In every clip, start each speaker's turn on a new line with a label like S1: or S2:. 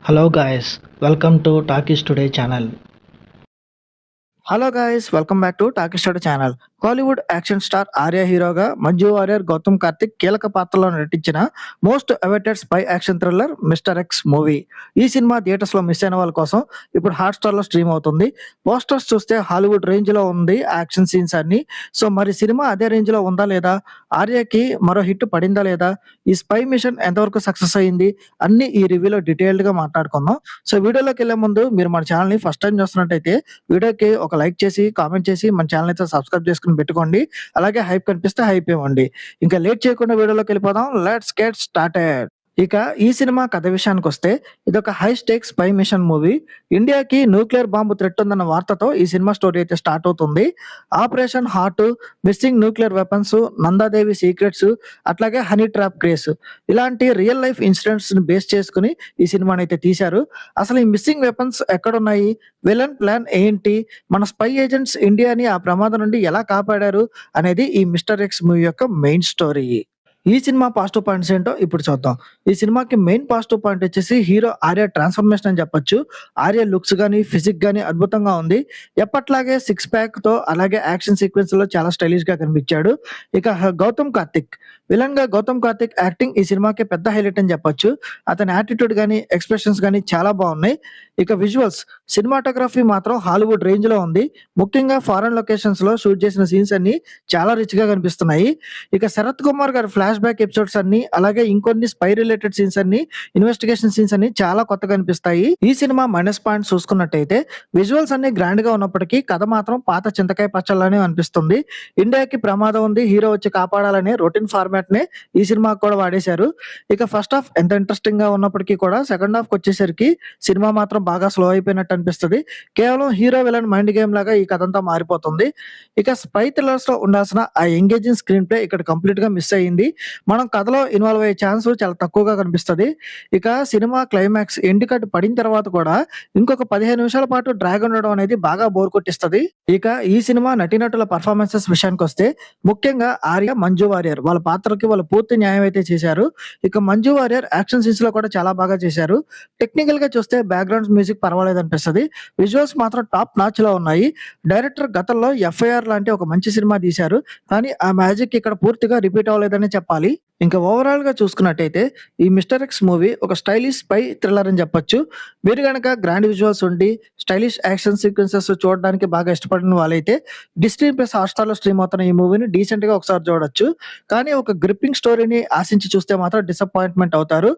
S1: Hello guys, welcome to Talkies Today channel.
S2: Hello guys welcome back to Talkie Star channel. Hollywood action star Arya హీరోగా మంజు వారియర్, గౌతమ్ కార్తిక్ కీలక పాత్రలో నటించిన most awaited spy action thriller mister X movie. ఈ సినిమా theatres లో miss అయిన వాళ్ళ కోసం ఇప్పుడు హాట్‌స్టార్ లో స్ట్రీమ్ అవుతుంది. పోస్టర్స్ చూస్తే హాలీవుడ్ రేంజ్ లో ఉంది యాక్షన్ సీన్స్ అన్ని. సో మరి సినిమా అదే రేంజ్ లో ఉందా లేదా? ఆర్యకి మరో హిట్ పడిందా లేదా? ఈ స్పై మిషన్ ఎంతవరకు సక్సెస్ అయింది? అన్ని ఈ రివ్యూలో డీటెయిల్డ్ గా మాట్లాడుకుందాం. సో వీడియోలోకి వెళ్లే ముందు మీరు మన ఛానల్ ని ఫస్ట్ టైం చూస్తున్నట్టయితే వీడియోకి ఒక లైక్ చేసి, కామెంట్ చేసి మన ఛానెల్ అయితే సబ్స్క్రైబ్ చేసుకొని పెట్టుకోండి. అలాగే హైప్ కనిపిస్తే హైప్ ఇవ్వండి. ఇంకా లేట్ చేయకుండా వీడియోలోకెళ్ళిపోదాం. Let's get started. ఇక ఈ సినిమా కథ విషయానికొస్తే ఇదొక high stakes spy mission movie. ఇండియాకి న్యూక్లియర్ బాంబు థ్రెట్ ఉందన్న వార్తతో ఈ సినిమా స్టోరీ అయితే స్టార్ట్ అవుతుంది. Operation heart, missing nuclear weapons, Nanda Devi secrets, అట్లాగే హనీ ట్రాప్ కేస్ ఇలాంటి రియల్ లైఫ్ ఇన్సిడెంట్స్ ని బేస్ చేసుకుని ఈ సినిమాని అయితే తీశారు. అసలు ఈ మిస్సింగ్ వెపన్స్ ఎక్కడున్నాయి? విలన్ ప్లాన్ ఏంటి? మన స్పై ఏజెంట్స్ ఇండియాని ఆ ప్రమాదం నుండి ఎలా కాపాడారు? అనేది ఈ మిస్టర్ ఎక్స్ మూవీ యొక్క మెయిన్ స్టోరీ. ఈ సినిమా పాజిటివ్ పాయింట్స్ ఏంటో ఇప్పుడు చూద్దాం. ఈ సినిమాకి మెయిన్ పాజిటివ్ పాయింట్ వచ్చేసి హీరో ఆర్య ట్రాన్స్‌ఫర్మేషన్ అని చెప్పొచ్చు. ఆర్య లుక్స్ గాని, ఫిజిక్ గాని అద్భుతంగా ఉంది. ఎప్పట్లాగే సిక్స్ ప్యాక్‌తో అలాగే యాక్షన్ సీక్వెన్స్‌లో చాలా స్టైలిష్‌గా కనిపించాడు. ఇక గౌతమ్ కార్తిక్ విలన్‌గా గౌతమ్ కార్తిక్ యాక్టింగ్ ఈ సినిమాకి పెద్ద హైలైట్ అని చెప్పొచ్చు. అతని యాటిట్యూడ్ గాని, ఎక్స్‌ప్రెషన్స్ గాని చాలా బాగున్నాయి. ఇక విజువల్స్, సినిమాటోగ్రఫీ మాత్రం హాలీవుడ్ రేంజ్‌లో ఉంది. ముఖ్యంగా ఫారెన్ లొకేషన్స్‌లో షూట్ చేసిన సీన్స్ అన్ని చాలా రిచ్‌గా కనిపిస్తున్నాయి. ఇక శరత్ కుమార్ గారి ఫ్లాష్ బ్యాక్ ఎపిసోడ్స్ అన్ని, అలాగే ఇంకొన్ని స్పై రిలేటెడ్ సీన్స్ అన్ని, ఇన్వెస్టిగేషన్ సీన్స్ అన్ని చాలా కొత్తగా అనిపిస్తాయి. ఈ సినిమా మైనస్ పాయింట్స్ చూసుకున్నట్టయితే విజువల్స్ అన్ని గ్రాండ్ గా ఉన్నప్పటికీ కథ మాత్రం పాత చింతకాయ పచ్చళ్ళనే అనిపిస్తుంది. ఇండియాకి ప్రమాదం ఉంది, హీరో వచ్చి కాపాడాలనే రొటీన్ ఫార్మాట్ నే ఈ సినిమాకి కూడా వాడేశారు. ఇక ఫస్ట్ హాఫ్ ఎంత ఇంట్రెస్టింగ్ గా ఉన్నప్పటికీ కూడా సెకండ్ హాఫ్ వచ్చేసరికి సినిమా మాత్రం బాగా స్లో అయిపోయినట్టు అనిపిస్తది. కేవలం హీరో విలన్ మైండ్ గేమ్ లాగా ఈ కథ అంతా మారిపోతుంది. ఇక స్పై థ్రిల్లర్స్ లో ఉండాల్సిన ఆ ఎంగేజింగ్ స్క్రీన్ ప్లే ఇక్కడ కంప్లీట్ గా మిస్ అయ్యింది. మనం కథలో ఇన్వాల్వ్ అయ్యే ఛాన్స్ చాలా తక్కువగా కనిపిస్తది. ఇక సినిమా క్లైమాక్స్ ఎండ్ కార్డ్ పడిన తర్వాత కూడా ఇంకొక 15 నిమిషాల పాటు డ్రాగ్ ఉండడం అనేది బాగా బోర్ కొట్టిస్తది. ఇక ఈ సినిమా నటీనటుల పెర్ఫార్మన్సెస్ విషయానికొస్తే ముఖ్యంగా ఆర్య, మంజు వారియర్ వాళ్ళ పాత్రకి వాళ్ళు పూర్తి న్యాయం అయితే చేశారు. ఇక మంజు వారియర్ యాక్షన్ సీన్స్ లో కూడా చాలా బాగా చేశారు. టెక్నికల్ గా చూస్తే బ్యాక్‌గ్రౌండ్ మ్యూజిక్ పర్వాలేదనిపిస్తది. విజువల్స్ మాత్రం టాప్ నాచ్ లో ఉన్నాయి. డైరెక్టర్ గతంలో 'ఎఫ్ఐఆర్' లాంటి ఒక మంచి సినిమా తీశారు. కానీ ఆ మ్యాజిక్ ఇక్కడ పూర్తిగా రిపీట్ అవ్వలేదనే చెప్పాలి. ఇంకా ఓవరాల్‌గా చూసుకున్నట్టయితే ఈ 'మిస్టర్ ఎక్స్' మూవీ ఒక స్టైలిష్ స్పై థ్రిల్లర్ అని చెప్పొచ్చు. మీరు గనక గ్రాండ్ విజువల్స్ ఉండి, స్టైలిష్ యాక్షన్ సీక్వెన్సెస్ చూడడానికి బాగా ఇష్టపడిన వాళ్ళైతే డిస్నీ ప్లస్ హాట్‌స్టార్‌లో స్ట్రీమ్ అవుతున్న ఈ మూవీని డీసెంట్‌గా ఒకసారి చూడొచ్చు. కానీ ఒక గ్రిప్పింగ్ స్టోరీని ఆశించి చూస్తే మాత్రం డిసప్పాయింట్‌మెంట్ అవుతారు.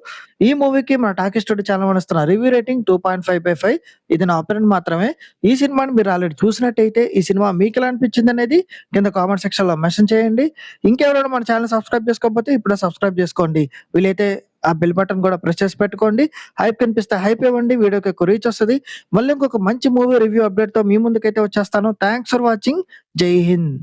S2: ఈ మూవీకి మన టాకీస్ టుడే ఛానల్ ఇస్తున్న రివ్యూ రేటింగ్ 2.5/5. ఇది నా ఒపీనియన్ మాత్రమే. ఈ సినిమాని మీరు ఆల్రెడీ చూసినట్టయితే ఈ సినిమా మీకెలా అనిపించిందనేది కింద కామెంట్ సెక్షన్‌లో మెన్షన్ చేయండి. ఇంకెవరైనా మన ఛానెల్ సబ్స్క్రైబ్ చేసుకోకపోతే ఇప్పుడే సబ్స్క్రైబ్ చేసుకోండి. వీలైతే ఆ బెల్ బటన్ కూడా ప్రెస్ చేసి పెట్టుకోండి. హైప్ కనిపిస్తే హైప్ ఇవ్వండి. వీడియోకి ఎక్కువ రీచ్ వస్తది. మళ్ళీ ఇంకొక మంచి మూవీ రివ్యూ అప్డేట్‌తో మీ ముందుకైతే వచ్చేస్తాను. Thanks for watching. జై హింద్.